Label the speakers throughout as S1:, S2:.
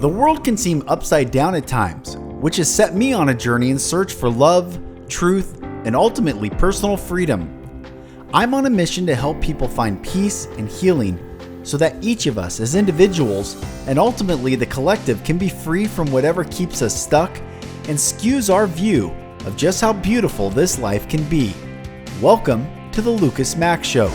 S1: The world can seem upside down at times, which has set me on a journey in search for love, truth, and ultimately personal freedom. I'm on a mission to help people find peace and healing so that each of us as individuals and ultimately the collective can be free from whatever keeps us stuck and skews our view of just how beautiful this life can be. Welcome to the Mack Show.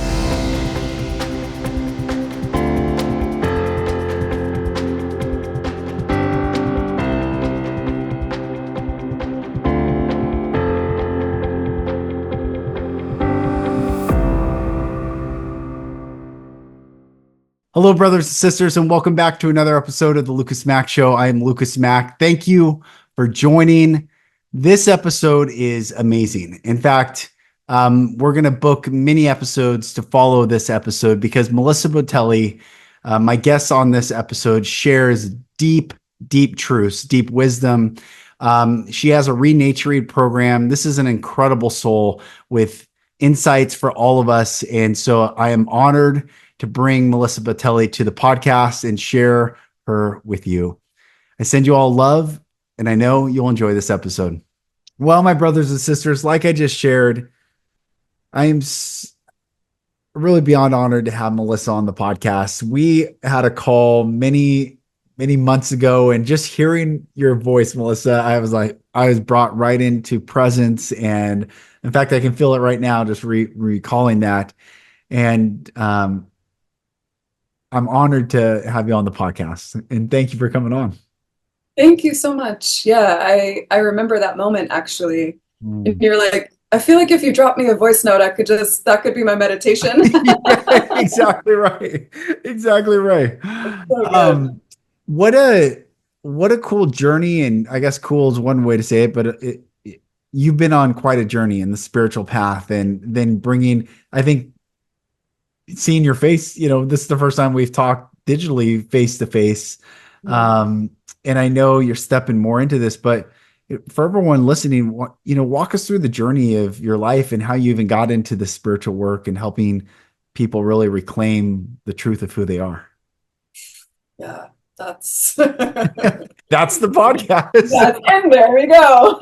S1: Hello, brothers and sisters, and welcome back to another episode of the Mack Show. I am Mack. Thank you for joining. This episode is amazing. In fact, we're going to book many episodes to follow this episode because Mellisa Bottali, my guest on this episode, shares deep truths, deep wisdom. She has a renaturing program. This is an incredible soul with insights for all of us. And so I am honored to bring Mellisa Bottali to the podcast and share her with you. I send you all love, and I know you'll enjoy this episode. Well, my brothers and sisters, like I just shared, I am really beyond honored to have Mellisa on the podcast. We had a call many months ago, and just hearing your voice, Mellisa, I was brought right into presence. And in fact, I can feel it right now, just recalling that. And I'm honored to have you on the podcast, and thank you for coming on.
S2: Thank you so much. Yeah, I remember that moment actually. And you're like, I feel like if you drop me a voice note, that could be my meditation.
S1: Yeah, exactly right. Exactly right.
S2: So
S1: What a cool journey. And I guess cool is one way to say it, but you've been on quite a journey in the spiritual path, and then I think, seeing your face, this is the first time we've talked digitally face to face. And I know you're stepping more into this, but for everyone listening, walk us through the journey of your life and how you even got into the spiritual work and helping people really reclaim the truth of who they are.
S2: Yeah, that's
S1: that's the podcast.
S2: And there we go.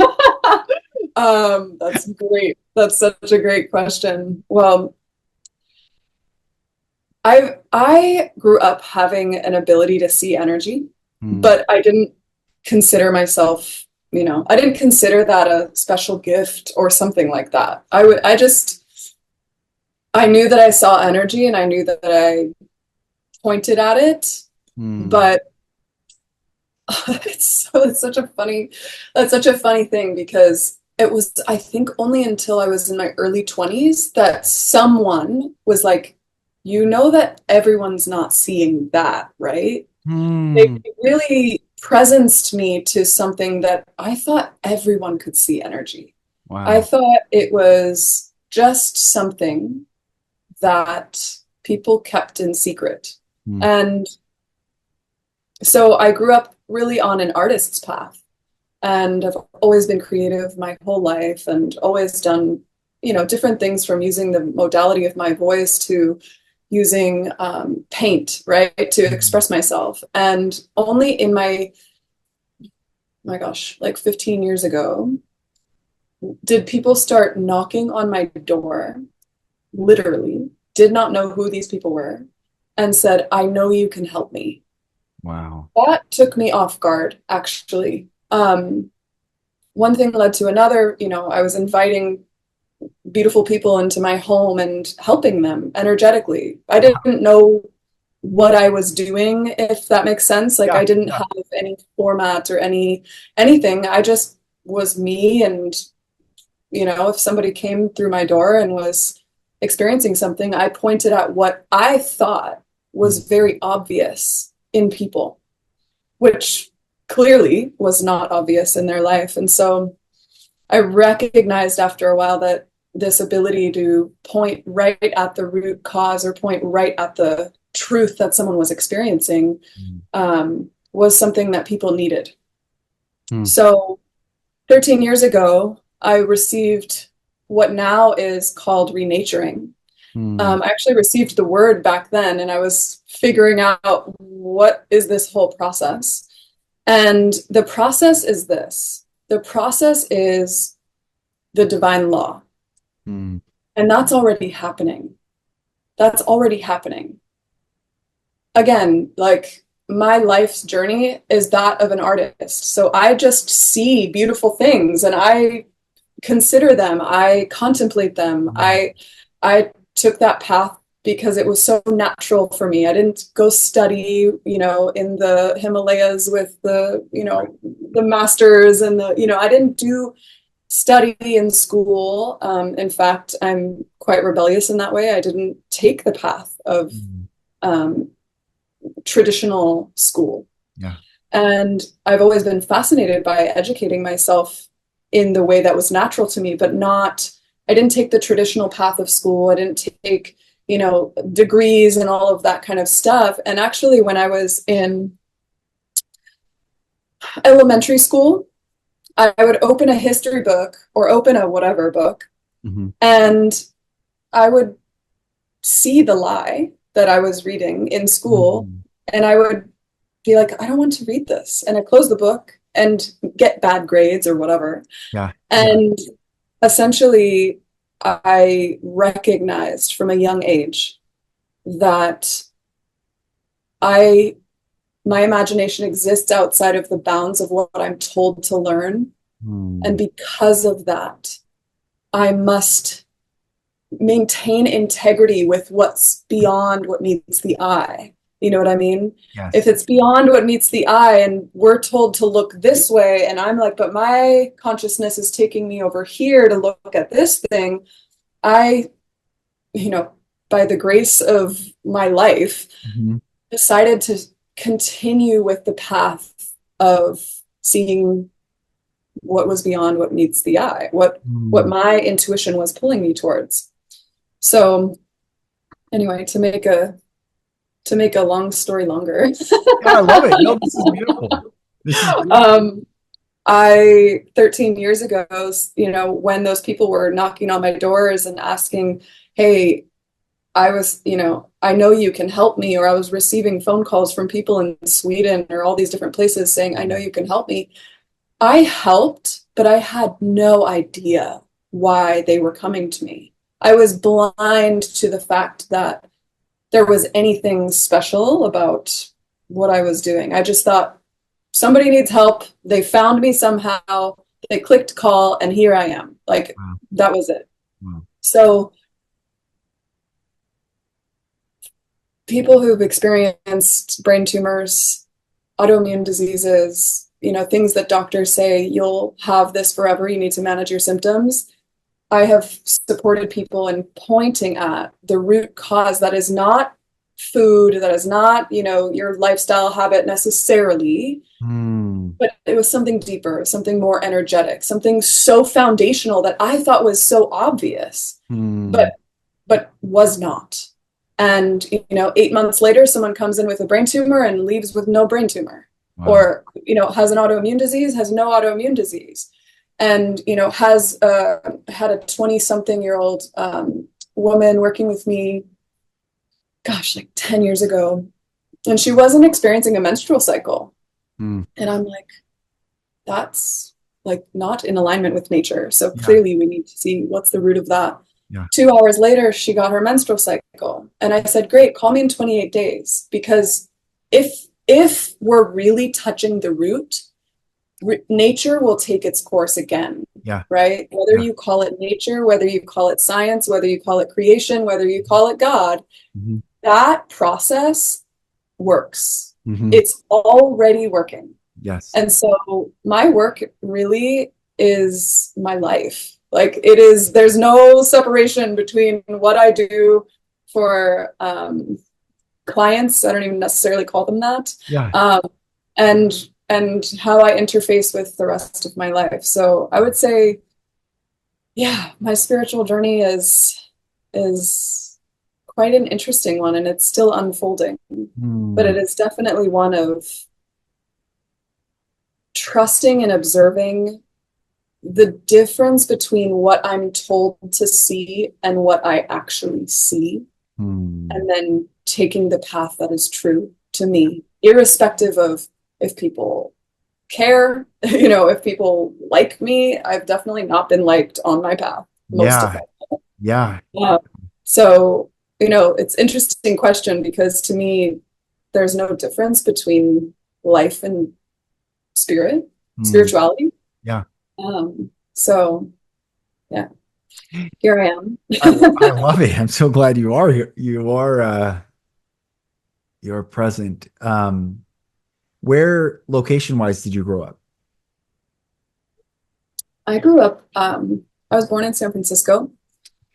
S2: That's great. That's such a great question. Well, I grew up having an ability to see energy, but I didn't consider myself, I didn't consider that a special gift or something like that. I knew that I saw energy and I knew that I pointed at it, but it's such a funny thing because it was, I think, only until I was in my early 20s that someone was like, that everyone's not seeing that, right? They really presenced me to something that I thought everyone could see energy. Wow. I thought it was just something that people kept in secret. And so I grew up really on an artist's path, and I've always been creative my whole life and always done, different things, from using the modality of my voice to using paint, right, to express myself. And only in my gosh, like 15 years ago, did people start knocking on my door, literally, did not know who these people were, and said, I know you can help me.
S1: Wow.
S2: That took me off guard, actually. One thing led to another. I was inviting beautiful people into my home and helping them energetically. I didn't know what I was doing, if that makes sense. Like, I didn't have any format or anything. I just was me. And, if somebody came through my door and was experiencing something, I pointed at what I thought was very obvious in people, which clearly was not obvious in their life. And so I recognized after a while that this ability to point right at the root cause or point right at the truth that someone was experiencing was something that people needed. So 13 years ago, I received what now is called renaturing. I actually received the word back then, and I was figuring out, what is this whole process? And the process is this. The process is the divine law.
S1: Mm.
S2: And that's already happening. That's already happening. Again, like my life's journey is that of an artist. So I just see beautiful things and I consider them, I contemplate them. I took that path because it was so natural for me. I didn't go study, in the Himalayas with the masters and I didn't do study in school. In fact, I'm quite rebellious in that way. I didn't take the path of traditional school.
S1: Yeah.
S2: And I've always been fascinated by educating myself in the way that was natural to me, but I didn't take the traditional path of school. I didn't take, degrees and all of that kind of stuff. And actually, when I was in elementary school, I would open a history book or open a whatever book, and I would see the lie that I was reading in school, and I would be like, I don't want to read this. And I close the book and get bad grades or whatever.
S1: Yeah.
S2: And essentially, I recognized from a young age that my imagination exists outside of the bounds of what I'm told to learn. And because of that, I must maintain integrity with what's beyond what meets the eye. You know what I mean?
S1: Yes.
S2: If it's beyond what meets the eye and we're told to look this way, and I'm like, but my consciousness is taking me over here to look at this thing, I, by the grace of my life, decided to continue with the path of seeing what was beyond what meets the eye, what my intuition was pulling me towards. So anyway, to make a long story longer.
S1: I love it. No, this is beautiful. This is beautiful.
S2: 13 years ago, when those people were knocking on my doors and asking, hey, I was, I know you can help me, or I was receiving phone calls from people in Sweden or all these different places saying, I know you can help me. I helped, but I had no idea why they were coming to me. I was blind to the fact that there was anything special about what I was doing. I just thought, somebody needs help. They found me somehow. They clicked call, and here I am. Like, that was it. So people who've experienced brain tumors, autoimmune diseases, things that doctors say, you'll have this forever, you need to manage your symptoms. I have supported people in pointing at the root cause that is not food, that is not, your lifestyle habit necessarily, but it was something deeper, something more energetic, something so foundational that I thought was so obvious, but was not. And, 8 months later, someone comes in with a brain tumor and leaves with no brain tumor. Wow. Or, has an autoimmune disease, has no autoimmune disease. And, has had a 20-something-year-old woman working with me, like 10 years ago. And she wasn't experiencing a menstrual cycle. And I'm like, that's like not in alignment with nature. So clearly we need to see what's the root of that. Yeah. 2 hours later, she got her menstrual cycle. And I said, great, call me in 28 days. Because if we're really touching the root, nature will take its course again. Yeah. Right? Whether you call it nature, whether you call it science, whether you call it creation, whether you call it God, that process works. It's already working. Yes. And so my work really is my life. Like it is, there's no separation between what I do for clients. I don't even necessarily call them that. Yeah. And how I interface with the rest of my life. So I would say, my spiritual journey is quite an interesting one, and it's still unfolding. But it is definitely one of trusting and observing the difference between what I'm told to see and what I actually see, and then taking the path that is true to me, irrespective of if people care, you know, if people like me. I've definitely not been liked on my path most of
S1: Yeah.
S2: my
S1: Yeah.
S2: life. So, you know, it's interesting question because to me, there's no difference between life and
S1: Mm,
S2: spirituality.
S1: yeah.
S2: So yeah, here I am.
S1: I love it. I'm so glad you are here. You're present. Where location wise did you grow up?
S2: I grew up, I was born in San Francisco.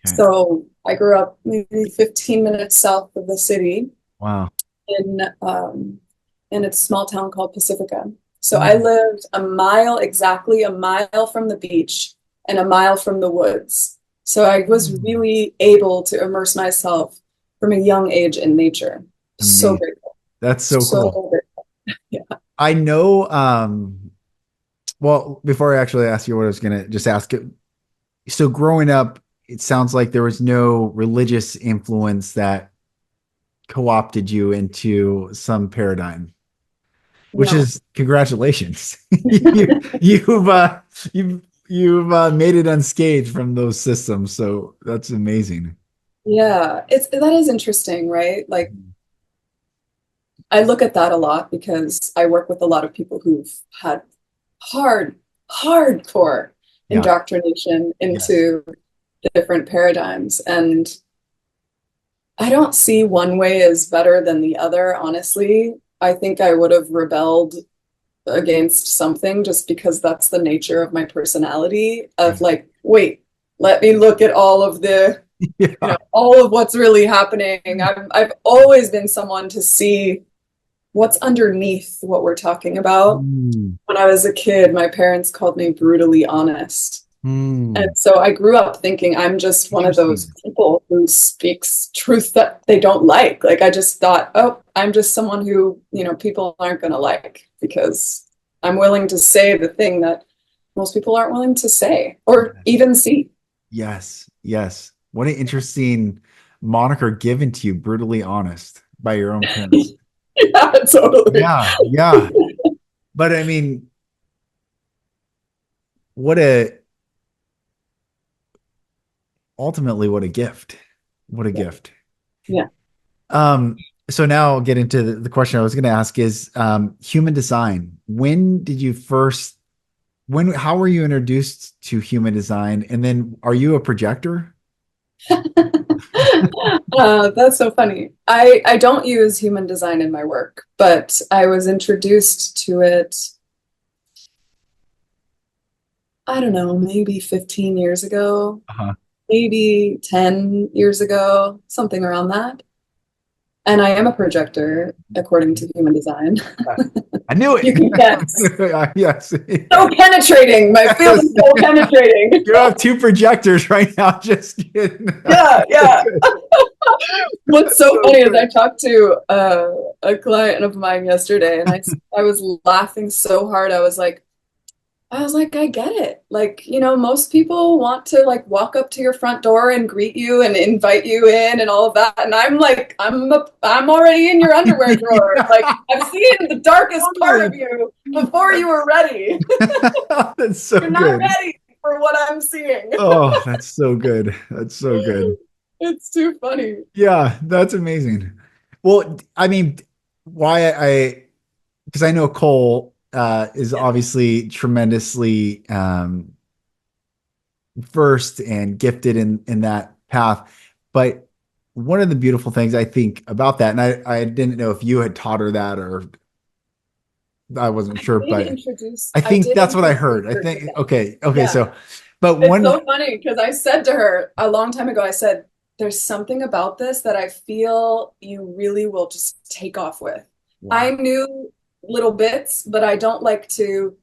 S1: Okay.
S2: So I grew up maybe 15 minutes south of the city
S1: Wow.
S2: in a small town called Pacifica. So I
S1: Mm,
S2: lived exactly a mile from the beach and a mile from the woods. So I was
S1: mm.
S2: really able to immerse myself from a young age in nature. So
S1: Amazing.
S2: grateful.
S1: That's so
S2: So
S1: cool.
S2: grateful. Yeah.
S1: I know, well, before I actually ask you what I was gonna just ask it. So growing up, it sounds like there was no religious influence that co-opted you into some paradigm, which
S2: No.
S1: is congratulations. You've made it unscathed from those systems, so that's amazing.
S2: Yeah. That is interesting, right? Like I look at that a lot because I work with a lot of people who've had hard, hardcore
S1: Yeah.
S2: indoctrination
S1: Yes.
S2: into different paradigms. And I don't see one way as better than the other, honestly. I think I would have rebelled against something just because that's the nature of my personality of like, wait, let me look at all of the, you know,
S1: Yeah.
S2: all of what's really happening. I've always been someone to see what's underneath what we're talking about.
S1: Mm,
S2: When I was a kid, my parents called me brutally honest. And
S1: mm.
S2: so I grew up thinking I'm just one of those
S1: Interesting.
S2: people who speaks truth that they don't like. Like I just thought, oh, I'm just someone who, you know, people aren't going to like because I'm willing to say the thing that most people aren't willing to say or
S1: Yes.
S2: even see.
S1: Yes. Yes. What an interesting moniker given to you, brutally honest by your own parents.
S2: Yeah, totally.
S1: Yeah. Yeah. But I mean, what a ultimately what a gift. What a
S2: Yeah.
S1: gift.
S2: Yeah.
S1: So now I'll get into the question I was going to ask is human design. When did you first how were you introduced to human design? And then are you a projector?
S2: That's so funny. I don't use human design in my work, but I was introduced to it, I don't know, maybe 15 years ago,
S1: Uh-huh.
S2: maybe 10 years ago, something around that. And I am a projector according to human design.
S1: I knew
S2: You
S1: it.
S2: can guess.
S1: Yes.
S2: So penetrating. My field
S1: Yes.
S2: is so penetrating.
S1: You have two projectors right now. Just kidding.
S2: Yeah, yeah. What's so
S1: So
S2: funny is I
S1: good.
S2: talked to a client of mine yesterday, and I was laughing so hard. I was like, I get it. Like, you know, most people want to like walk up to your front door and greet you and invite you in and all of that. And I'm like, I'm already in your underwear drawer. Like, I've seen the darkest part of you before you were ready.
S1: That's so
S2: You're not
S1: good.
S2: ready for what I'm seeing.
S1: Oh, that's so good. That's so good.
S2: It's too funny.
S1: Yeah, that's amazing. Well, I mean, why because I know Cole is
S2: Yeah.
S1: obviously tremendously versed and gifted in that path. But one of the beautiful things I think about that, and I didn't know if you had taught her that or I wasn't sure, but I
S2: I
S1: think
S2: did
S1: that's what I
S2: introduce
S1: heard. I
S2: her to
S1: think
S2: that.
S1: okay,
S2: Yeah.
S1: so but
S2: It's
S1: one
S2: so funny because I said to her a long time ago, I said, there's something about this that I feel you really will just take off with. I
S1: wow.
S2: knew little bits, but I don't like to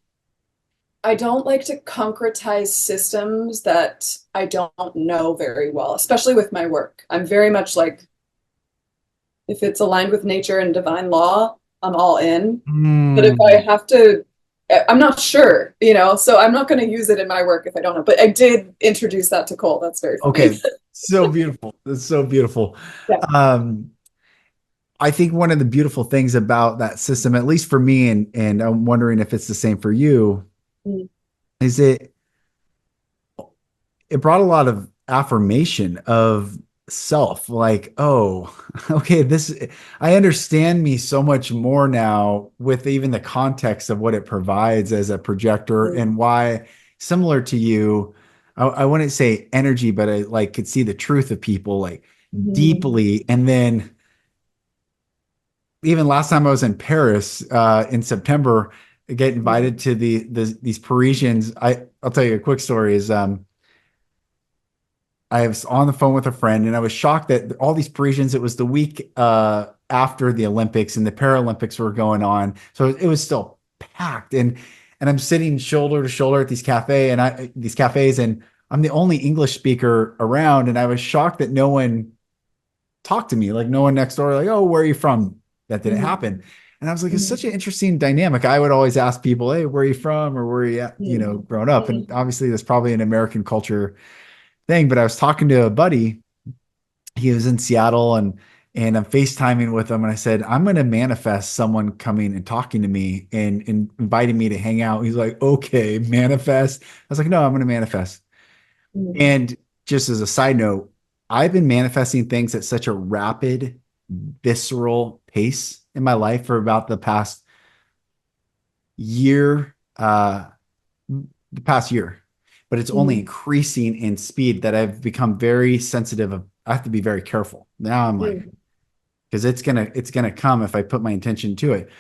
S2: concretize systems that I don't know very well, especially with my work. I'm very much like if it's aligned with nature and divine law, I'm all in. But if I
S1: Hmm.
S2: have to, I'm not sure, you know, so I'm not going to use it in my work if I don't know. But I did introduce that to Cole. That's very funny.
S1: Okay. So beautiful. That's so beautiful.
S2: Yeah.
S1: Um, I think one of the beautiful things about that system, at least for me, and I'm wondering if it's the same for you,
S2: Mm,
S1: is it brought a lot of affirmation of self, like, oh, okay, this, I understand me so much more now with even the context of what it provides as a projector,
S2: mm,
S1: and why, similar to you, I wouldn't say energy, but I like could see the truth of people like
S2: mhm,
S1: deeply. And then even last time I was in Paris in September, I get
S2: mhm,
S1: invited to these Parisians. I'll tell you a quick story. Is I was on the phone with a friend, and I was shocked that all these Parisians. It was the week after the Olympics, and the Paralympics were going on, so it was still packed. And I'm sitting shoulder to shoulder at these cafes, and I'm the only English speaker around, and I was shocked that no one talk to me, like no one next door, like, oh, where are you from? That didn't
S2: mhm,
S1: happen. And I was like, it's
S2: mhm,
S1: such an interesting dynamic. I would always ask people, hey, where are you from? Or where are you at,
S2: mhm,
S1: growing up? And
S2: mhm,
S1: obviously that's probably an American culture thing. But I was talking to a buddy, he was in Seattle, and I'm FaceTiming with him. And I said, I'm going to manifest someone coming and talking to me and inviting me to hang out. He's like, okay, manifest. I was like, no, I'm going to manifest.
S2: mhm,
S1: And just as a side note, I've been manifesting things at such a rapid, visceral pace in my life for about year, the past year, but it's only
S2: mhm,
S1: increasing in speed that I've become very sensitive of. I have to be very careful. Now I'm like,
S2: mhm,
S1: because it's gonna come if I put my intention to it.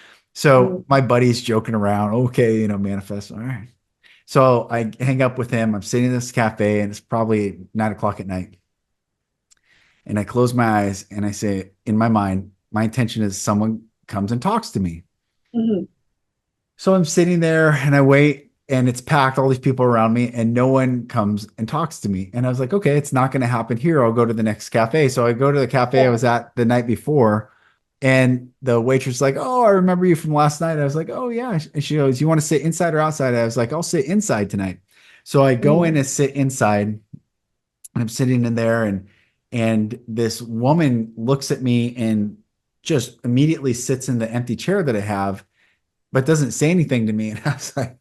S2: mhm,
S1: So my buddy's joking around, okay, manifest. All right. So I hang up with him. I'm sitting in this cafe, and it's probably 9 o'clock at night. And I close my eyes and I say, in my mind, my intention is someone comes and talks to me.
S2: mhm,
S1: So I'm sitting there and I wait, and it's packed, all these people around me, and no one comes and talks to me. And I was like, okay, it's not going to happen here. I'll go to the next cafe. So I go to the cafe I
S2: yeah,
S1: was at the night before, and the waitress is like, oh, I remember you from last night. I was like, oh, yeah. And she goes, you want to sit inside or outside? I was like, I'll sit inside tonight. So I go in
S2: mhm,
S1: and sit inside, and I'm sitting in there, and this woman looks at me and just immediately sits in the empty chair that I have, but doesn't say anything to me. And I was like,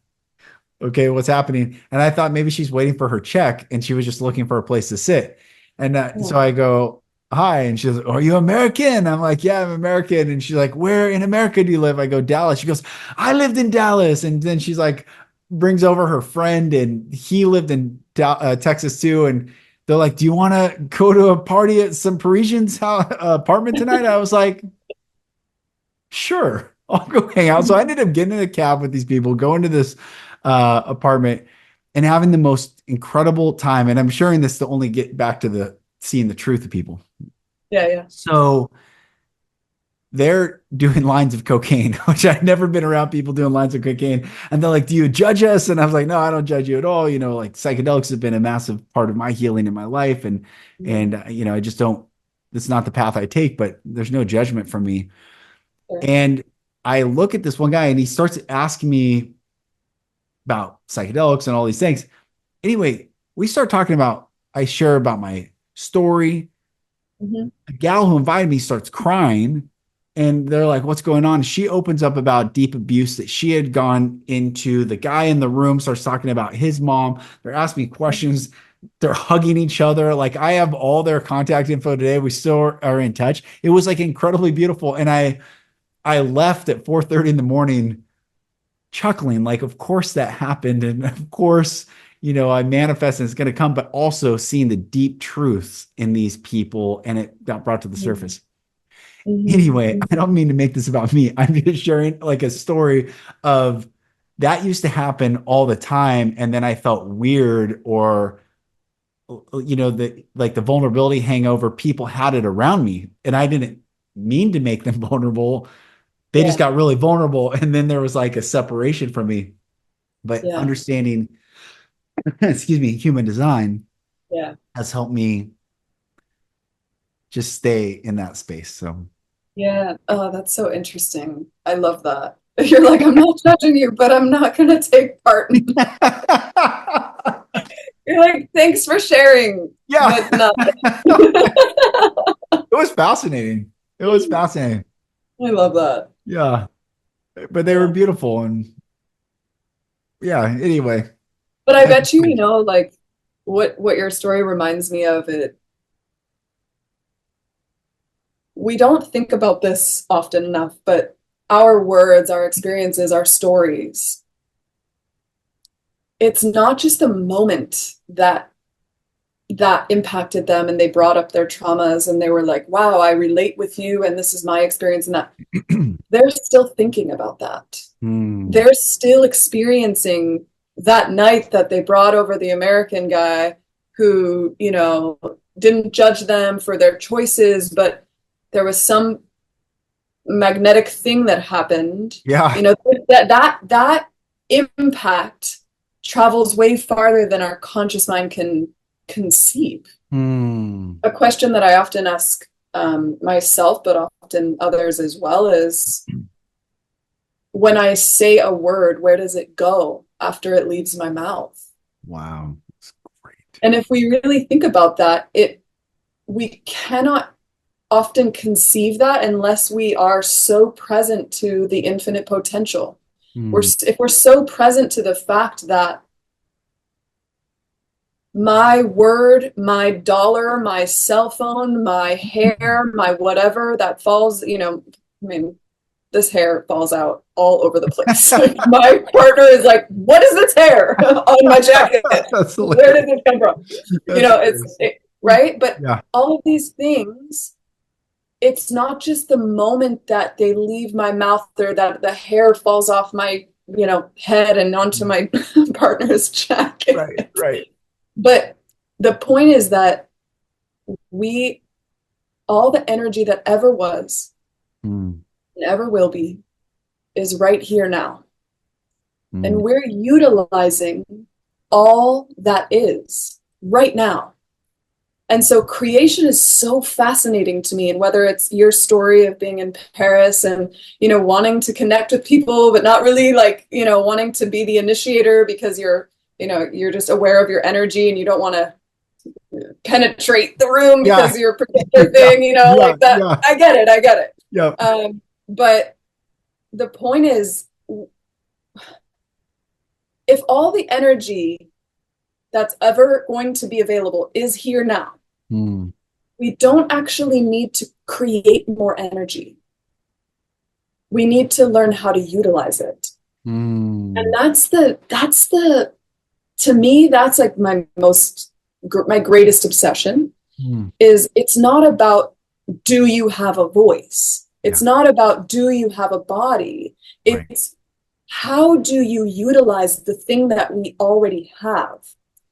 S1: okay, what's happening? And I thought maybe she's waiting for her check and she was just looking for a place to sit. And
S2: yeah,
S1: so I go, hi. And she's like, are you American? I'm like, yeah, I'm American. And she's like, where in America do you live? I go, Dallas. She goes, I lived in Dallas. And then she's like, brings over her friend, and he lived in Texas too. And they're like, do you want to go to a party at some Parisian's house, apartment tonight? I was like, sure, I'll go hang out. So I
S2: mhm,
S1: ended up getting in a cab with these people, going to this apartment, and having the most incredible time. And I'm sharing this to only get back to the seeing the truth of people.
S2: yeah, yeah,
S1: So they're doing lines of cocaine, which I'd never been around people doing lines of cocaine. And they're like, do you judge us? And I was like, no, I don't judge you at all. Like psychedelics have been a massive part of my healing in my life. And,
S2: mhm,
S1: and I just don't, it's not the path I take, but there's no judgment from me.
S2: sure,
S1: And I look at this one guy, and he starts asking me about psychedelics and all these things. Anyway, we start talking about, I share about my story.
S2: mhm,
S1: A gal who invited me starts crying, and they're like, what's going on? She opens up about deep abuse that she had gone into. The guy in the room starts talking about his mom. They're asking me questions. They're hugging each other. Like, I have all their contact info today. We still are in touch. It was like incredibly beautiful. And I left at 4:30 in the morning chuckling, like, of course that happened. And of course, I manifest and it's going to come, but also seeing the deep truths in these people, and it got brought to the
S2: mhm,
S1: surface.
S2: mhm,
S1: Anyway, I
S2: mhm,
S1: don't mean to make this about me. I'm just sharing like a story of that used to happen all the time. And then I felt weird, or, the vulnerability hangover, people had it around me, and I didn't mean to make them vulnerable. They just
S2: yeah,
S1: got really vulnerable. And then there was like a separation from me. But
S2: yeah,
S1: understanding, excuse me, human design
S2: yeah.
S1: has helped me just stay in that space. So,
S2: Yeah. Oh, that's so interesting. I love that. You're like, I'm not judging you, but I'm not gonna take part in. You're like, thanks for sharing,
S1: yeah,
S2: but not.
S1: it was fascinating. It was fascinating.
S2: I love that.
S1: Yeah. But they were
S2: Yeah.
S1: beautiful. And yeah, anyway.
S2: But I
S1: I
S2: bet you, like what your story reminds me of it. We don't think about this often enough, but our words, our experiences, our stories, it's not just the moment that impacted them and they brought up their traumas and they were like, wow, I relate with you and this is my experience and that. They're still thinking about that.
S1: Hmm.
S2: They're still experiencing that night that they brought over the American guy who, didn't judge them for their choices, but there was some magnetic thing that happened.
S1: Yeah.
S2: That impact travels way farther than our conscious mind can conceive.
S1: Hmm.
S2: A question that I often ask myself, but often others as well, is when I say a word, where does it go after it leaves my mouth?
S1: Wow. That's great.
S2: And if we really think about that, we cannot often conceive that unless we are so present to the infinite potential.
S1: Hmm.
S2: If we're so present to the fact that my word, my dollar, my cell phone, my hair, my whatever that falls, I mean, this hair falls out all over the place. Like, my partner is like, what is this hair on my jacket?
S1: That's
S2: Where
S1: hilarious.
S2: did it come from?
S1: That's hilarious.
S2: Right. But
S1: Yeah.
S2: all of these things, it's not just the moment that they leave my mouth or that the hair falls off my, head and onto my partner's jacket.
S1: Right. Right.
S2: But the point is that all the energy that ever was
S1: Hmm.
S2: and ever will be is right here now.
S1: Hmm.
S2: And we're utilizing all that is right now. And so creation is so fascinating to me. And whether it's your story of being in Paris and, wanting to connect with people, but not really like, wanting to be the initiator because you're just aware of your energy and you don't want to penetrate the room
S1: Yeah.
S2: because you're a particular
S1: Yeah.
S2: thing,
S1: Yeah.
S2: like that.
S1: Yeah.
S2: I get it.
S1: Yeah.
S2: But the point is, if all the energy that's ever going to be available is here now,
S1: Hmm.
S2: we don't actually need to create more energy. We need to learn how to utilize it. And
S1: Hmm.
S2: to me, that's like my greatest obsession
S1: Hmm.
S2: is it's not about, do you have a voice?
S1: Yeah.
S2: It's not about, do you have a body?
S1: Right.
S2: It's how do you utilize the thing that we already have?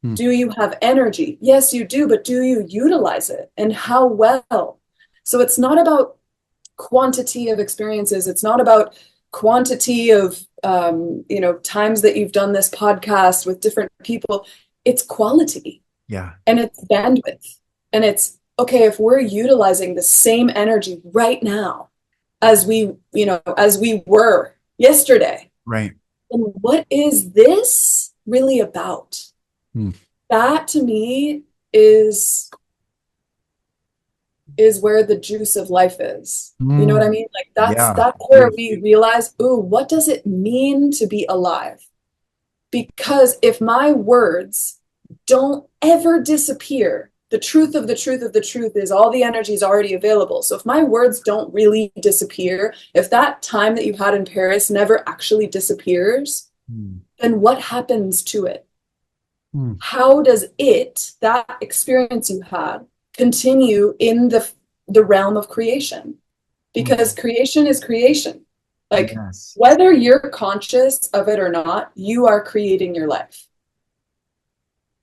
S1: Hmm.
S2: Do you have energy? Yes, you do, but do you utilize it? And how well? So it's not about quantity of experiences. It's not about quantity of, times that you've done this podcast with different people. It's quality
S1: Yeah.
S2: and it's bandwidth. And it's, okay, if we're utilizing the same energy right now as we were yesterday,
S1: Right.
S2: then what is this really about?
S1: Hmm.
S2: That to me is where the juice of life is. You know what I
S1: Hmm.
S2: mean? Like that's
S1: Yeah.
S2: where
S1: Yes.
S2: we realize, ooh, what does it mean to be alive? Because if my words don't ever disappear, the truth of the truth of the truth is all the energy is already available. So if my words don't really disappear, if that time that you had in Paris never actually disappears,
S1: Hmm.
S2: then what happens to it?
S1: Hmm.
S2: How does that experience you had, continue in the realm of creation? Because
S1: Hmm.
S2: creation is creation. Like,
S1: Yes.
S2: whether you're conscious of it or not, you are creating your life.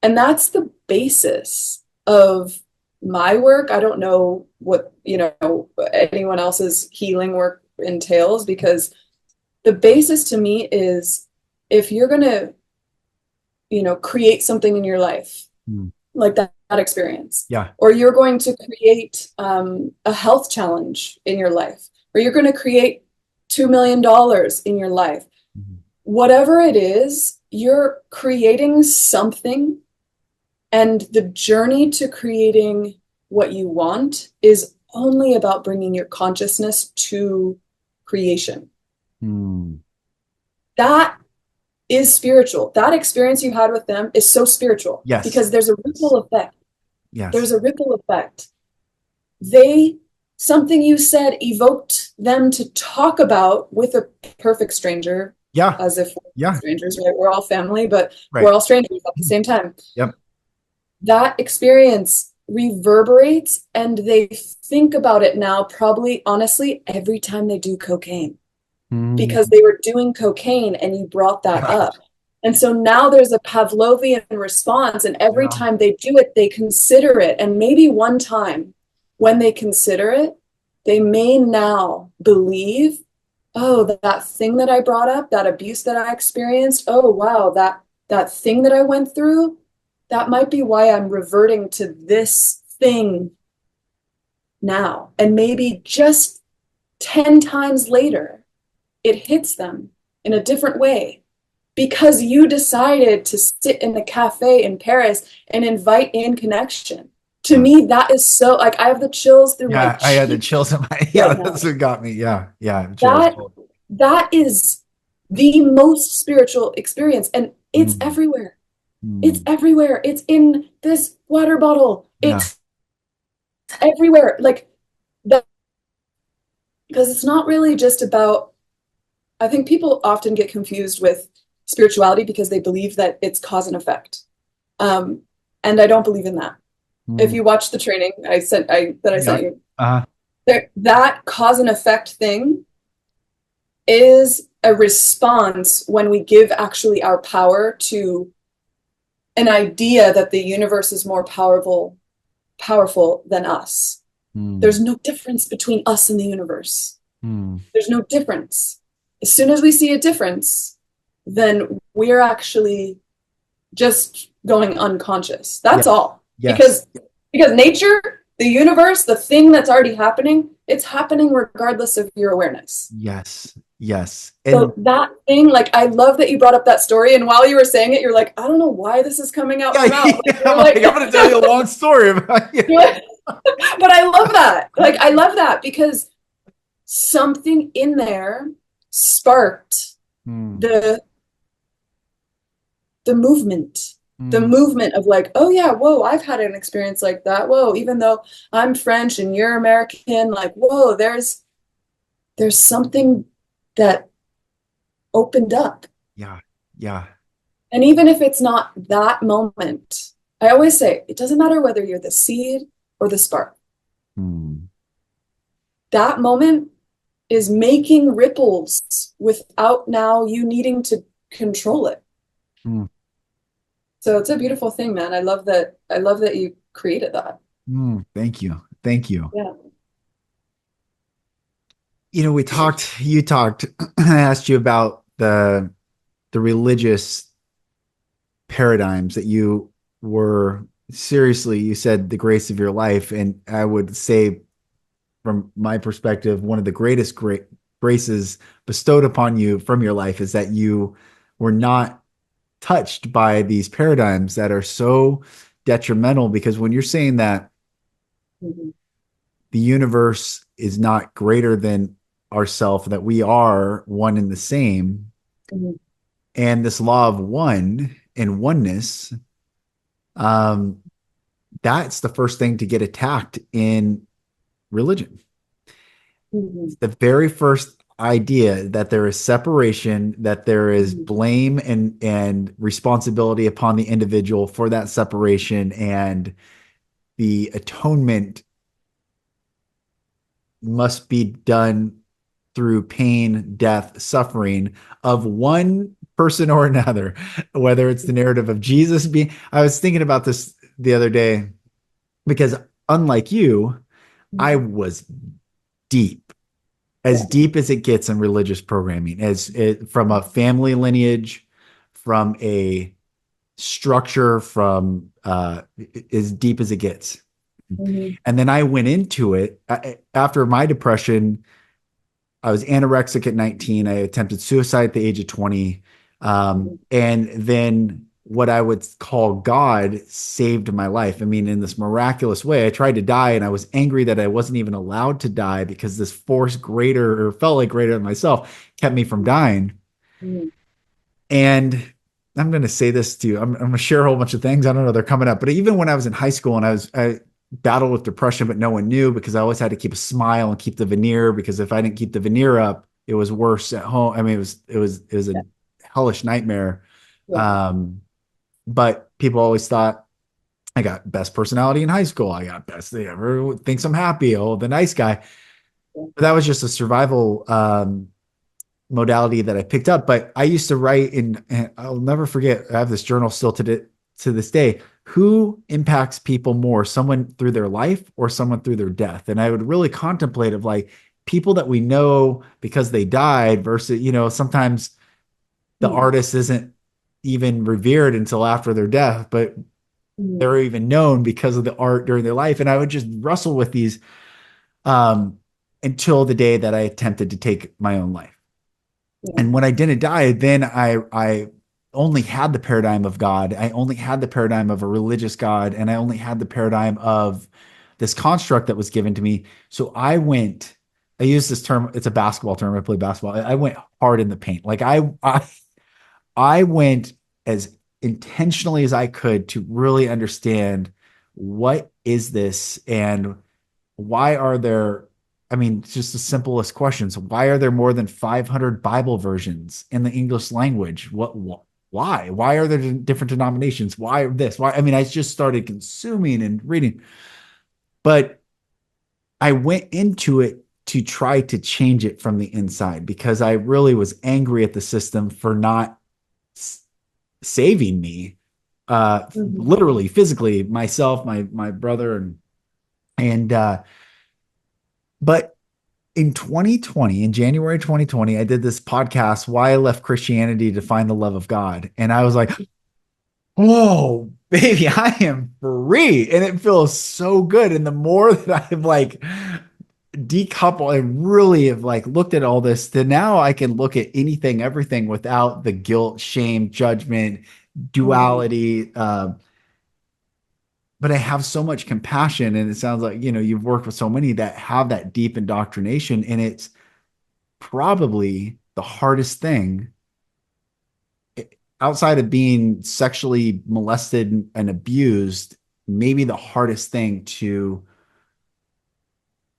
S2: And that's the basis of my work. I don't know what, anyone else's healing work entails, because the basis to me is, if you're going to, create something in your life,
S1: Hmm.
S2: like that experience,
S1: Yeah.
S2: or you're going to create a health challenge in your life, or you're going to create $2 million in your life,
S1: Mhm.
S2: whatever it is, you're creating something. And the journey to creating what you want is only about bringing your consciousness to creation.
S1: Mm.
S2: That is spiritual. That experience you had with them is so spiritual
S1: Yes.
S2: because there's a ripple effect. There's
S1: Yes.
S2: a ripple effect. They, something you said evoked them to talk about with a perfect stranger,
S1: Yeah.
S2: as if we're
S1: Yeah.
S2: strangers, right? We're all family, but
S1: Right.
S2: we're all strangers at the same time.
S1: Yep.
S2: That experience reverberates and they think about it now, probably honestly, every time they do cocaine because
S1: Mm.
S2: they were doing cocaine and you brought that
S1: Gosh.
S2: up. And so now there's a Pavlovian response, and every
S1: Yeah.
S2: time they do it, they consider it. And maybe one time when they consider it, they may now believe, oh, that thing that I brought up, that abuse that I experienced, oh, wow, that thing that I went through, that might be why I'm reverting to this thing now. And maybe just 10 times later, it hits them in a different way because you decided to sit in the cafe in Paris and invite in connection. To me, that is so, like, I have the chills through my
S1: Yeah, I had the
S2: cheeks
S1: chills in my, yeah,
S2: right now.
S1: that's what got me. Yeah, yeah, chills.
S2: That that is the most spiritual experience, and it's
S1: Mm.
S2: everywhere. It's
S1: Mm.
S2: everywhere. It's in this water bottle.
S1: Yeah.
S2: It's everywhere. Like that, because it's not really just about, I think people often get confused with spirituality because they believe that it's cause and effect. Um, and I don't believe in that. If
S1: Mm.
S2: you watch the training I sent
S1: Yeah.
S2: you,
S1: Uh,
S2: that cause and effect thing is a response when we give actually our power to an idea that the universe is more powerful than us.
S1: mm.
S2: There's no difference between us and the universe.
S1: Mm.
S2: There's no difference. As soon as we see a difference, then we're actually just going unconscious. That's
S1: Yes.
S2: all.
S1: Yes.
S2: Because nature, the universe, the thing that's already happening, it's happening regardless of your awareness.
S1: Yes. Yes.
S2: So
S1: And
S2: that thing, like, I love that you brought up that story. And while you were saying it, you're like, I don't know why this is coming out
S1: yeah,
S2: my mouth. Like,
S1: I'm like, I'm going to tell you a long story about you.
S2: but I love that. Like, I love that because something in there sparked
S1: Mm.
S2: the movement, the
S1: Mm.
S2: movement of like, oh yeah, whoa, I've had an experience like that. Whoa, even though I'm French and you're American, like, whoa, there's something that opened up.
S1: Yeah. Yeah.
S2: And even if it's not that moment, I always say it doesn't matter whether you're the seed or the spark.
S1: Mm.
S2: That moment is making ripples without now you needing to control it.
S1: Mm.
S2: So it's a beautiful thing, man. I love that you created that.
S1: Mm. Thank you. Thank you.
S2: Yeah.
S1: You know, you talked, I asked you about the religious paradigms that you were seriously, you said the grace of your life. And I would say, from my perspective, one of the greatest graces bestowed upon you from your life is that you were not touched by these paradigms that are so detrimental. Because when you're saying that
S2: Mhm.
S1: the universe is not greater than ourself, that we are one and the same,
S2: Mhm.
S1: and this law of one and oneness, um, that's the first thing to get attacked in religion.
S2: Mhm.
S1: The very first idea that there is separation, that there is
S2: Mhm.
S1: blame and responsibility upon the individual for that separation, and the atonement must be done through pain, death, suffering of one person or another, whether it's the narrative of Jesus being. I was thinking about this the other day because, unlike you, I
S2: Mhm.
S1: was deep, as
S2: Yeah.
S1: deep as it gets in religious programming, as it, from a family lineage, from a structure, from as deep as it gets.
S2: Mhm.
S1: And then I went into it after my depression. I was anorexic at 19. I attempted suicide at the age of 20.
S2: Mhm.
S1: And then what I would call God saved my life. I mean, in this miraculous way. I tried to die and I was angry that I wasn't even allowed to die because this force greater or felt like greater than myself kept me from dying.
S2: Mm.
S1: And I'm going to say this to you. I'm going to share a whole bunch of things. I don't know, they're coming up, but even when I was in high school and I battled with depression, but no one knew because I always had to keep a smile and keep the veneer, because if I didn't keep the veneer up, it was worse at home. I mean, it was a
S2: Yeah.
S1: hellish nightmare.
S2: Yeah.
S1: Um, but people always thought I got best personality in high school. I got best. Everyone thinks I'm happy. Oh, the nice guy.
S2: Yeah.
S1: But that was just a survival modality that I picked up. But I used to write in, and I'll never forget, I have this journal still to this day. Who impacts people more, someone through their life or someone through their death? And I would really contemplate of like people that we know because they died versus, sometimes the
S2: Mm.
S1: artist isn't even revered until after their death, but
S2: Mm.
S1: they're even known because of the art during their life. And I would just wrestle with these um, until the day that I attempted to take my own life.
S2: Yeah.
S1: And when I didn't die, then I only had the paradigm of God. I only had the paradigm of a religious God, and I only had the paradigm of this construct that was given to me. So I use this term, it's a basketball term. I play basketball. I went hard in the paint. Like I went as intentionally as I could to really understand what is this and why are there, I mean, just the simplest questions. Why are there more than 500 Bible versions in the English language? Why? Why are there different denominations? Why this? Why? I mean, I just started consuming and reading, but I went into it to try to change it from the inside because I really was angry at the system for not saving me,
S2: Mhm.
S1: literally, physically, myself, my brother, and but in 2020, in January 2020, I did this podcast, Why I Left Christianity to Find the Love of God. And I was like, whoa, baby, I am free. And it feels so good. And the more that I've like decoupled and really have like looked at all this, then now I can look at anything, everything without the guilt, shame, judgment,
S2: Mhm.
S1: duality. But I have so much compassion. And it sounds like, you've worked with so many that have that deep indoctrination. And it's probably the hardest thing outside of being sexually molested and abused, maybe the hardest thing to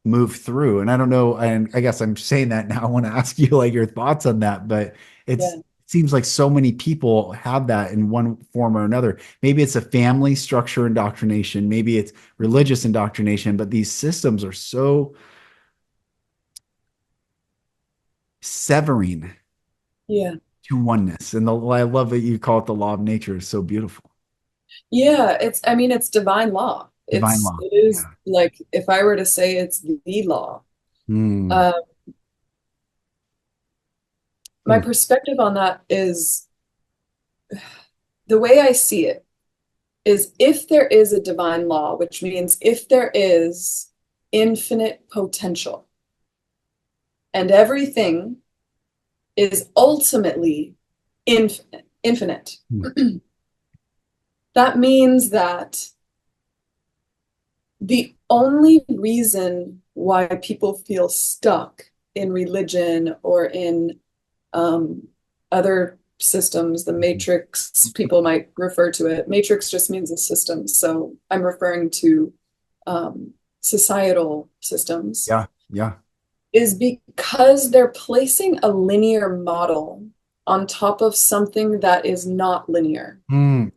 S1: move through. And I don't know, and I guess I'm saying that now. I want to ask you like your thoughts on that, but it
S2: Yeah.
S1: seems like so many people have that in one form or another. Maybe it's a family structure indoctrination, maybe it's religious indoctrination, but these systems are so severing
S2: Yeah.
S1: to oneness. And I love that you call it the law of nature. Is so beautiful.
S2: Yeah, I mean, it's divine law.
S1: Divine law.
S2: It is
S1: Yeah.
S2: like, if I were to say it's the law,
S1: Mm,
S2: uh, my
S1: mm,
S2: perspective on that is the way I see it is if there is a divine law, which means if there is infinite potential and everything is ultimately infinite,
S1: mm,
S2: that means that the only reason why people feel stuck in religion or in other systems, the matrix, people might refer to it. Matrix just means a system. So I'm referring to societal systems,
S1: yeah. Yeah.
S2: is because they're placing a linear model on top of something that is not linear.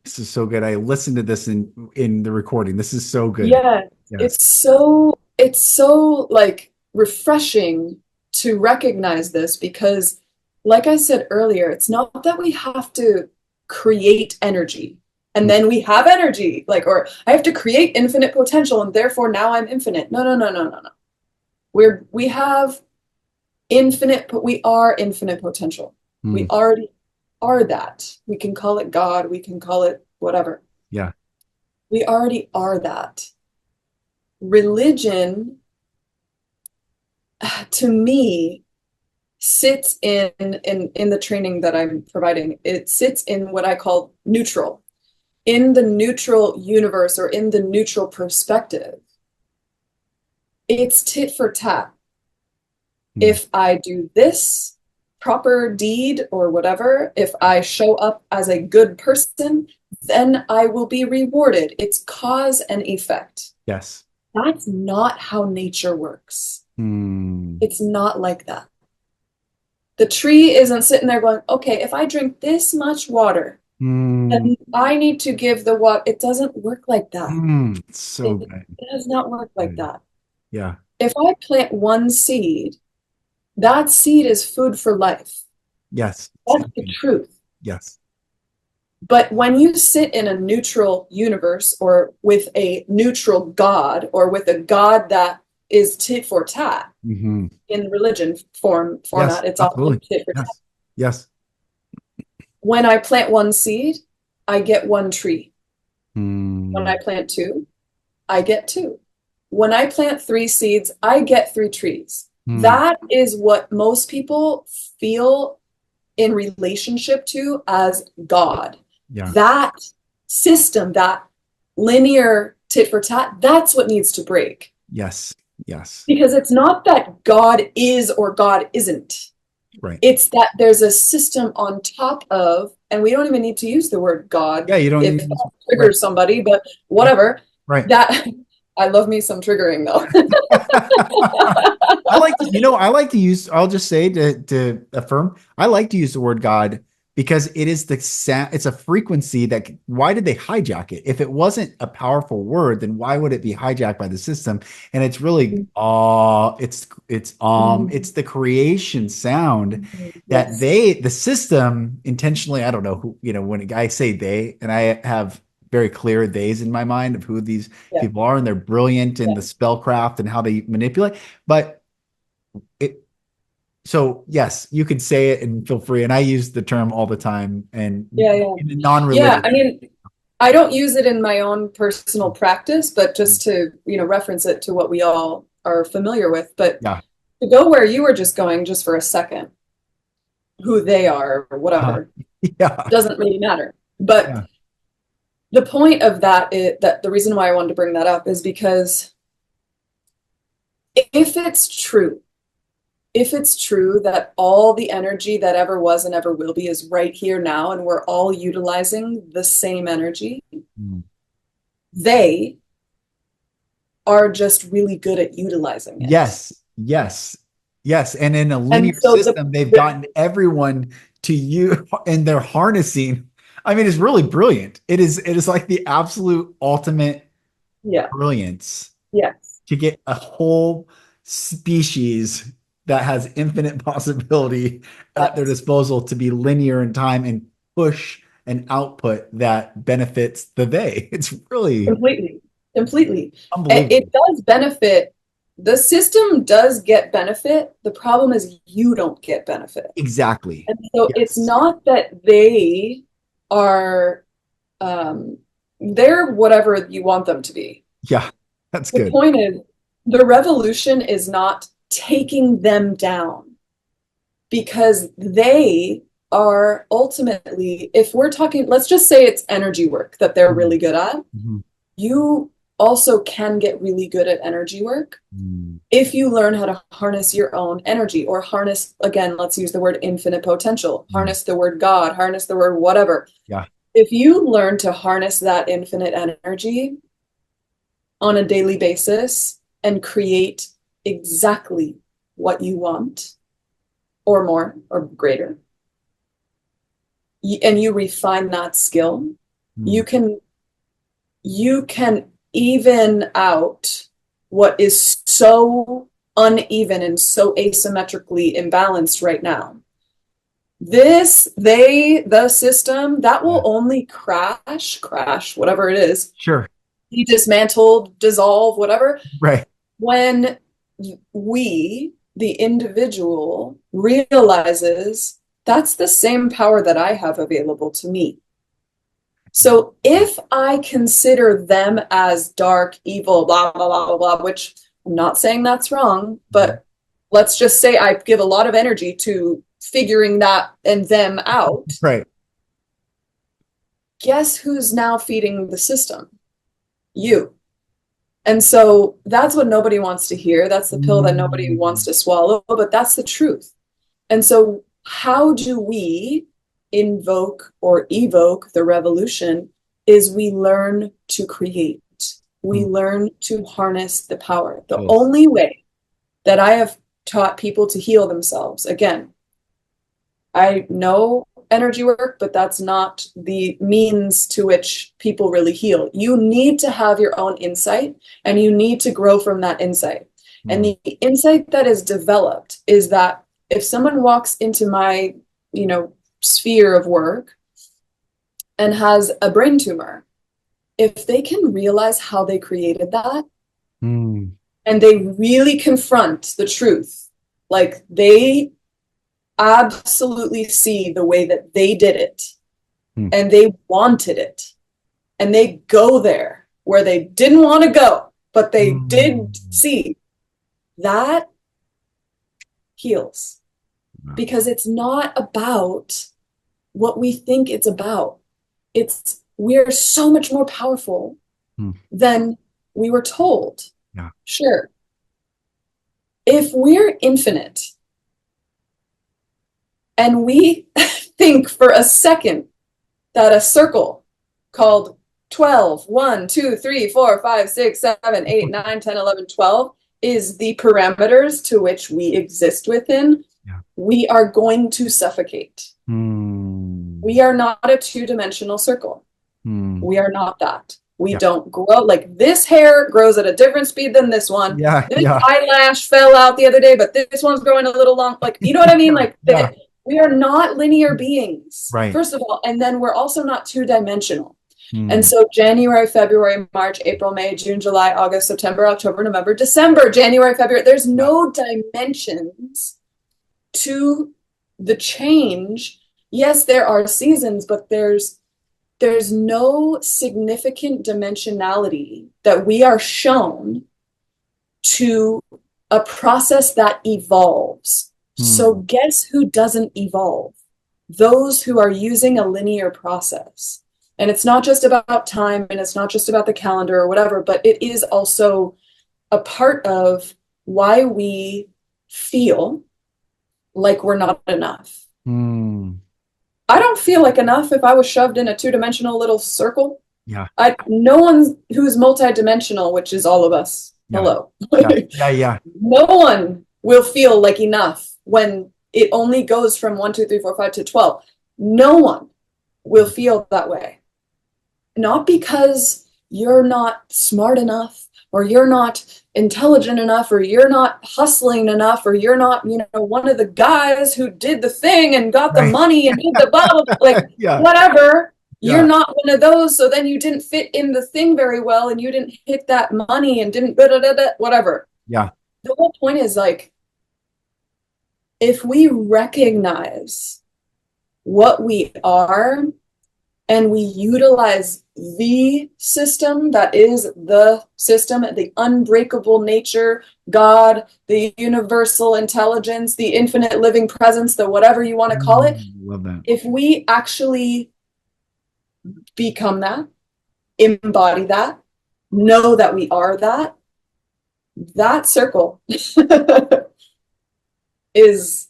S1: This is so good. I listened to this in the recording. This is so good.
S2: Yeah,
S1: Yes.
S2: it's so like refreshing to recognize this because like I said earlier, it's not that we have to create energy and
S1: Mm,
S2: then we have energy, like, or I have to create infinite potential and therefore now I'm infinite. No, no, no, no, no, no. We have infinite, but we are infinite potential. We
S1: mm,
S2: already are that. We can call it God, we can call it whatever.
S1: yeah.
S2: We already are that. Religion, to me, sits in the training that I'm providing. It sits in what I call neutral. in the neutral universe or in the neutral perspective, it's tit for tat. If I do this proper deed or whatever, if I show up as a good person, then I will be rewarded. It's cause and effect.
S1: Yes.
S2: That's not how nature works. It's not like that. The tree isn't sitting there going, okay, if I drink this much water, then I need to give the water. It doesn't work like that.
S1: So good.
S2: It does not work like that.
S1: Yeah.
S2: If I plant one seed, that seed is food for life.
S1: Yes.
S2: That's the truth.
S1: Yes.
S2: But when you sit in a neutral universe or with a neutral God or with a God that is tit for tat in religion format,
S1: Yes,
S2: it's often tit for tat.
S1: Yes.
S2: When I plant one seed, I get one tree. When I plant two, I get two. When I plant three seeds, I get three trees. That is what most people feel in relationship to as God.
S1: Yeah.
S2: That system, that linear tit for tat, that's what needs to break.
S1: Yes. Yes.
S2: Because it's not that God is or God isn't.
S1: Right.
S2: It's that there's a system on top of, and we don't even need to use the word God.
S1: Yeah, you don't
S2: if that triggers somebody, but whatever.
S1: Right.
S2: That I love me some triggering though.
S1: I like to use, I'll just say to affirm, I like to use the word God because it is it's a frequency that, why did they hijack it? If it wasn't a powerful word, then why would it be hijacked by the system? And it's really, it's the creation sound that the system intentionally, I don't know who, when I say they, and I have very clear theys in my mind of who these people are, and they're brilliant in the spellcraft and how they manipulate. But so yes, you could say it and feel free. And I use the term all the time, and in a non-religious.
S2: Yeah, I mean, I don't use it in my own personal practice, but just to reference it to what we all are familiar with. But to go where you were just going, just for a second, who they are or whatever, doesn't really matter. But the point of that is that the reason why I wanted to bring that up is because if it's true that all the energy that ever was and ever will be is right here now, and we're all utilizing the same energy, they are just really good at utilizing it.
S1: Yes. And in a linear system, they've gotten everyone to you, and they're harnessing. I mean, it's really brilliant. It is like the absolute ultimate brilliance.
S2: Yes.
S1: To get a whole species that has infinite possibility at their disposal to be linear in time and push an output that benefits the they. It's really
S2: completely
S1: unbelievable.
S2: It does benefit. The system does get benefit. The problem is you don't get benefit.
S1: Exactly.
S2: And so it's not that they are they're whatever you want them to be.
S1: Yeah, that's good.
S2: The point is, the revolution is not taking them down, because they are ultimately, if we're talking, let's just say it's energy work that they're really good at. You also can get really good at energy work if you learn how to harness your own energy, or harness, again, let's use the word infinite potential, harness the word God, harness the word whatever. If you learn to harness that infinite energy on a daily basis and create exactly what you want, or more, or greater, and you refine that skill, you can even out what is so uneven and so asymmetrically imbalanced right now. The system, that will only crash, whatever it is.
S1: Sure.
S2: Be dismantled, dissolve, whatever.
S1: Right.
S2: When we, the individual, realizes that's the same power that I have available to me. So if I consider them as dark, evil, blah, blah, blah, blah, blah, which I'm not saying that's wrong, but let's just say I give a lot of energy to figuring that and them out.
S1: Right.
S2: guess who's now feeding the system? You. And so that's what nobody wants to hear. That's the pill that nobody wants to swallow, but that's the truth. And so how do we invoke or evoke the revolution is we learn to create. We learn to harness the power. The only way that I have taught people to heal themselves, again, I know energy work, but that's not the means to which people really heal. You need to have your own insight, and you need to grow from that insight. And the insight that is developed is that if someone walks into my, sphere of work and has a brain tumor, if they can realize how they created that, and they really confront the truth, like they absolutely see the way that they did it, and they wanted it, and they go there where they didn't want to go, but they did see, that heals. Because it's not about what we think it's about. We're so much more powerful than we were told.
S1: Yeah.
S2: Sure. If we're infinite and we think for a second that a circle called 12, 1, 2, 3, 4, 5, 6, 7, 8, 9, 10, 11, 12 is the parameters to which we exist within, we are going to suffocate. We are not a two-dimensional circle. We are not that. We don't grow. Like this hair grows at a different speed than this one. This eyelash fell out the other day, but this one's growing a little long. Like, you know what I mean? We are not linear beings, first of all. And then we're also not two-dimensional. And so January, February, March, April, May, June, July, August, September, October, November, December, January, February. There's no dimensions to the change. Yes, there are seasons, but there's no significant dimensionality that we are shown to a process that evolves. So guess who doesn't evolve? Those who are using a linear process. And it's not just about time, and it's not just about the calendar or whatever, but it is also a part of why we feel like we're not enough. I don't feel like enough if I was shoved in a two-dimensional little circle. No one who's multidimensional, which is all of us. Hello. No one will feel like enough when it only goes from 1, 2, 3, 4, 5 to 12. No one will feel that way. Not because you're not smart enough, or you're not intelligent enough, or you're not hustling enough, or you're not, one of the guys who did the thing and got the money and did the blah, blah, blah, like whatever. You're not one of those. So then you didn't fit in the thing very well, and you didn't hit that money and didn't whatever. The whole point is, like, if we recognize what we are and we utilize the system that is the system, the unbreakable nature, God, the universal intelligence, the infinite living presence, the whatever you want to call it.
S1: Love that.
S2: If we actually become that, embody that, know that we are that, that circle is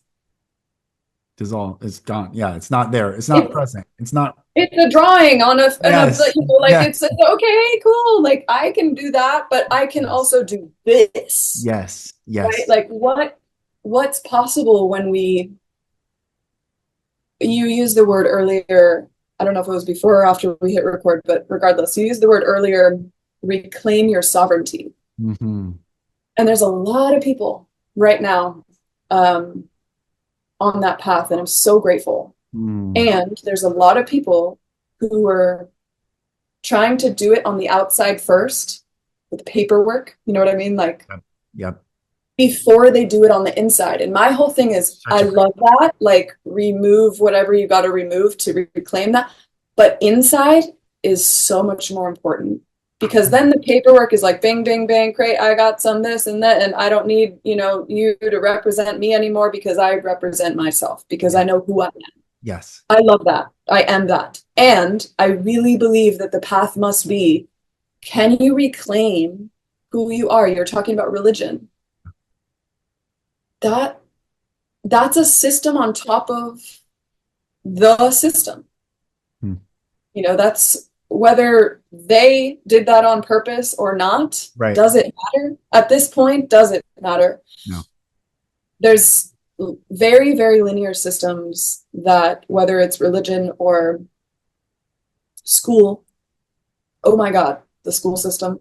S1: dissolved. It's gone. Yeah, it's not there. It's not present. It's not.
S2: It's a drawing on it's okay, cool. Like I can do that, but I can also do this.
S1: Yes.
S2: Right? Like what's possible when you used the word earlier. I don't know if it was before or after we hit record, but regardless, you used the word earlier, reclaim your sovereignty. And there's a lot of people right now on that path, and I'm so grateful. And there's a lot of people who are trying to do it on the outside first with paperwork. You know what I mean? Like, before they do it on the inside. And my whole thing is, I love that. Like, remove whatever you got to remove to reclaim that. But inside is so much more important, because then the paperwork is like, bing, bing, bang, great. I got some this and that. And I don't need, you to represent me anymore, because I represent myself, because I know who I am.
S1: Yes.
S2: I love that. I am that. And I really believe that the path must be, can you reclaim who you are? You're talking about religion. That's a system on top of the system.
S1: Hmm.
S2: You know, that's whether they did that on purpose or not.
S1: Right.
S2: Does it matter? At this point, does it matter?
S1: No.
S2: There's very, very linear systems that, whether it's religion or school, oh my God, the school system,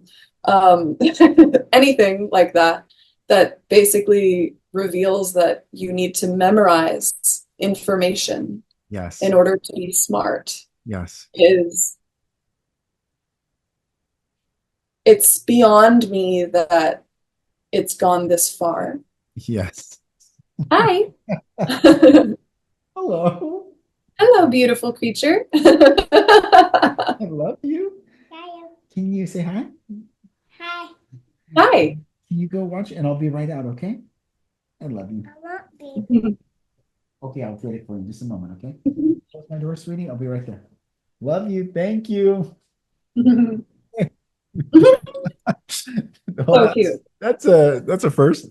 S2: anything like that, that basically reveals that you need to memorize information
S1: Yes.
S2: in order to be smart,
S1: Yes.
S2: It's beyond me that it's gone this far.
S1: Yes.
S2: Hi.
S1: Hello.
S2: Hello, beautiful creature.
S1: I love you. Can you say hi?
S3: Hi.
S2: Hi.
S1: Can you go watch and I'll be right out, okay? I love you.
S3: I love you.
S1: Okay, I'll get it for you in just a moment, okay? Close my door, sweetie. I'll be right there. Love you. Thank you.
S2: So cute.
S1: That's a first.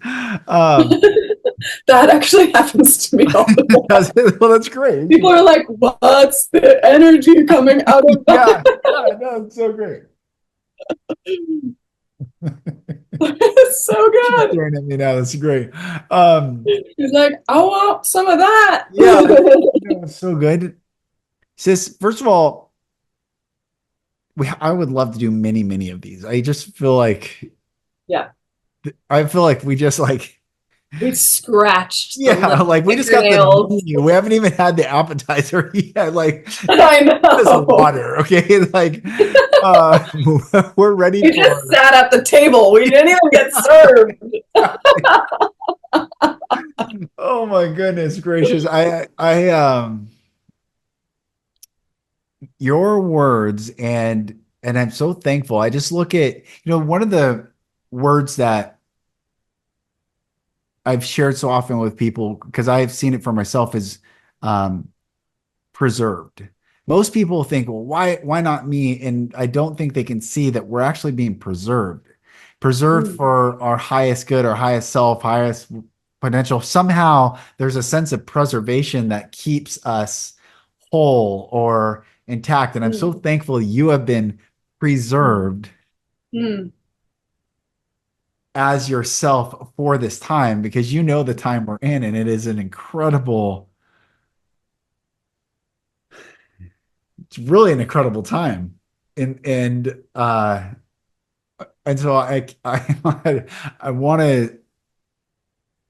S2: That actually happens to me all the time.
S1: Well, that's great.
S2: People are like, what's the energy coming out of that?
S1: Yeah, no, it's so great.
S2: It's so
S1: She's
S2: good.
S1: staring at me now. That's great.
S2: He's like, I want some of that.
S1: Yeah, no, it's so good. Sis, first of all, I would love to do many, many of these. I just feel like,
S2: Yeah.
S1: I feel like we just like,
S2: We scratched.
S1: yeah, like we just got the menu. We haven't even had the appetizer yet. Like,
S2: I
S1: this
S2: know.
S1: water, okay? Like, we're ready
S2: We just sat at the table. We didn't even get served.
S1: Oh my goodness gracious. Your words and I'm so thankful. I just look at, one of the words that I've shared so often with people because I've seen it for myself is preserved. Most people think, well, why not me? And I don't think they can see that we're actually being preserved for our highest good, our highest self, highest potential. Somehow there's a sense of preservation that keeps us whole or intact. And I'm so thankful you have been preserved as yourself for this time, because you know the time we're in, and it is an incredible, it's really an incredible time. And so I want to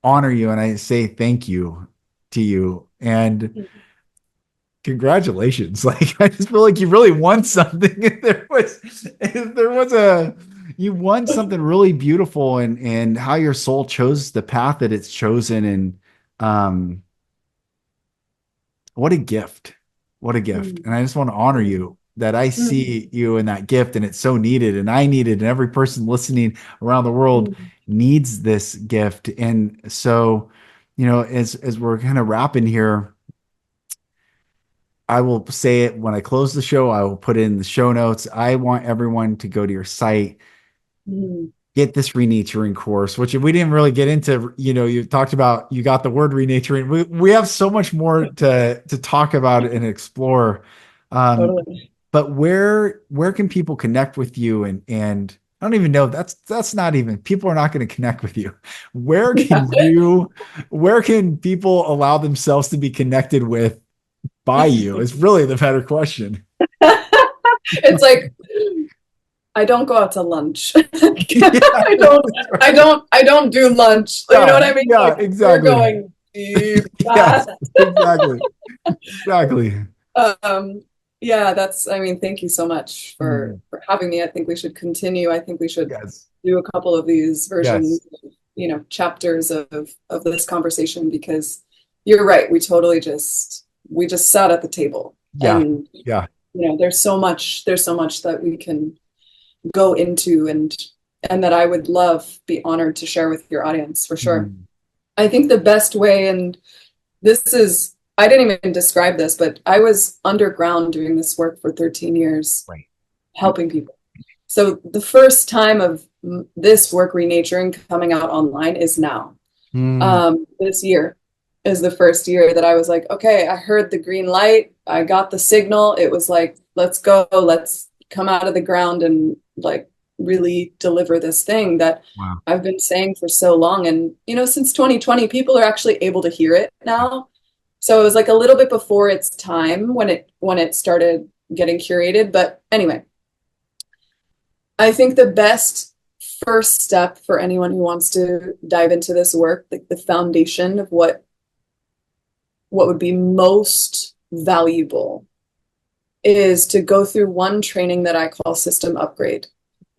S1: honor you, and I say thank you to you and congratulations. Like, I just feel like you really won something. You won something really beautiful, and how your soul chose the path that it's chosen. And what a gift. What a gift. And I just want to honor you that I see you in that gift, and it's so needed, and I need it, and every person listening around the world needs this gift. And so, as we're kind of wrapping here, I will say it when I close the show. I will put it in the show notes. I want everyone to go to your site, get this renaturing course, which we didn't really get into. You talked about, you got the word renaturing. We have so much more to talk about and explore.
S2: Totally.
S1: But where can people connect with you? And I don't even know. That's not even, people are not going to connect with you. Where can people allow themselves to be connected with by you is really the better question.
S2: It's like, I don't go out to lunch. I don't do lunch. You know what I mean?
S1: Yeah,
S2: like,
S1: exactly.
S2: We're going deep.
S1: Yes, exactly.
S2: Yeah, thank you so much for having me. I think we should continue. I think we should do a couple of these versions, chapters of this conversation, because you're right. We just sat at the table. And there's so much that we can go into, and that I would be honored to share with your audience, for sure. I think the best way, and this is I didn't even describe this, but I was underground doing this work for 13 years,
S1: Right.
S2: helping people. So the first time of this work, renaturing, coming out online is now. This year is the first year that I was like, okay, I heard the green light. I got the signal. It was like, let's go, let's come out of the ground and like really deliver this thing that
S1: Wow.
S2: I've been saying for so long. And, you know, since 2020, people are actually able to hear it now. So it was like a little bit before its time when it started getting curated. But anyway, I think the best first step for anyone who wants to dive into this work, like the foundation of what would be most valuable, is to go through one training that I call system upgrade.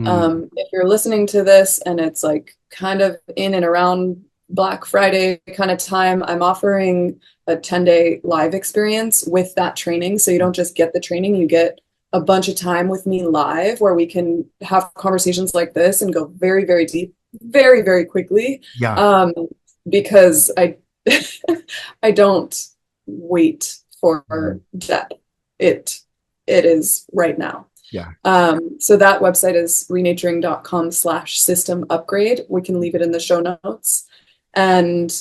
S2: If you're listening to this and it's like kind of in and around Black Friday kind of time, I'm offering a 10-day live experience with that training. So you don't just get the training, you get a bunch of time with me live where we can have conversations like this and go very, very deep, very, very quickly.
S1: Yeah.
S2: Because I I don't wait for that. It is right now.
S1: Yeah.
S2: So that website is renaturing.com/system upgrade. We can leave it in the show notes. And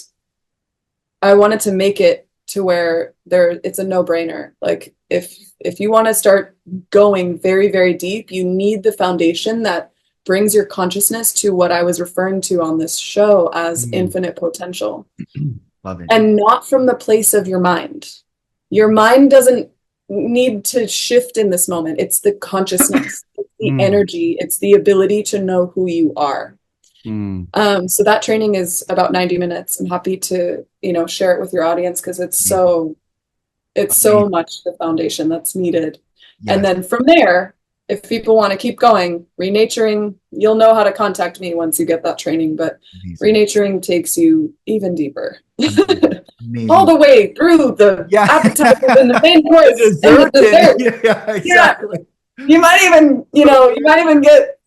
S2: I wanted to make it to where it's a no-brainer. Like if you want to start going very, very deep, you need the foundation that brings your consciousness to what I was referring to on this show as infinite potential.
S1: Love it.
S2: And not from the place of your mind. Your mind doesn't need to shift in this moment. It's the consciousness, it's the energy, it's the ability to know who you are. So that training is about 90 minutes. I'm happy to, share it with your audience because it's so much the foundation that's needed. Yes. And then from there, if people want to keep going, renaturing, you'll know how to contact me once you get that training, but renaturing takes you even deeper. All the way through the appetizers and the main course and the dessert.
S1: Yeah, exactly.
S2: Yeah. You might even get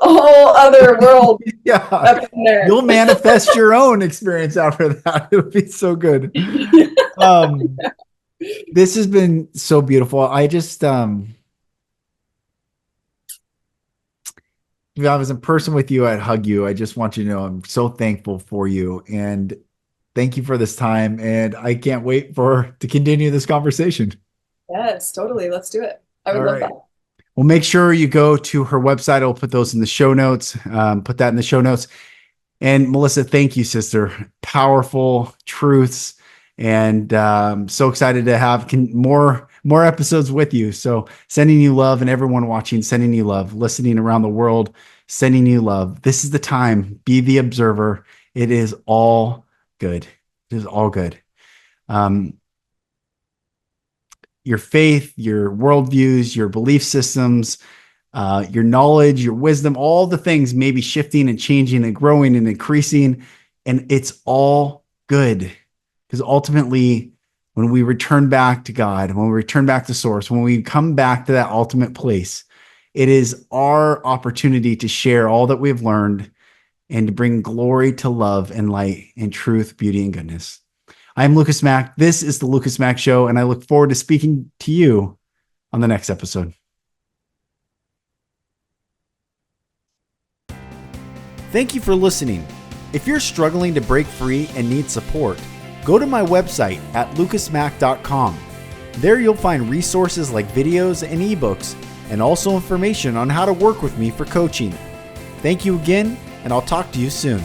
S2: a whole other world up in there.
S1: You'll manifest your own experience after that. It would be so good. This has been so beautiful. I just if I was in person with you, I'd hug you. I just want you to know I'm so thankful for you and thank you for this time. And I can't wait to continue this conversation.
S2: Yes, totally. Let's do it. I would love that.
S1: Well, make sure you go to her website. I'll put those in the show notes. Put that in the show notes. And Mellisa, thank you, sister. Powerful truths. And so excited to have more episodes with you. So sending you love, and everyone watching, sending you love, listening around the world, sending you love. This is the time. Be the observer. It is all good. It is all good. Your faith, your worldviews, your belief systems, your knowledge, your wisdom, all the things may be shifting and changing and growing and increasing. And it's all good. Because ultimately, when we return back to God, when we return back to source, when we come back to that ultimate place, it is our opportunity to share all that we've learned and to bring glory to love and light and truth, beauty, and goodness. I'm Lucas Mack. This is the Lucas Mack Show, and I look forward to speaking to you on the next episode. Thank you for listening. If you're struggling to break free and need support, go to my website at lucasmack.com. There you'll find resources like videos and ebooks, and also information on how to work with me for coaching. Thank you again, and I'll talk to you soon.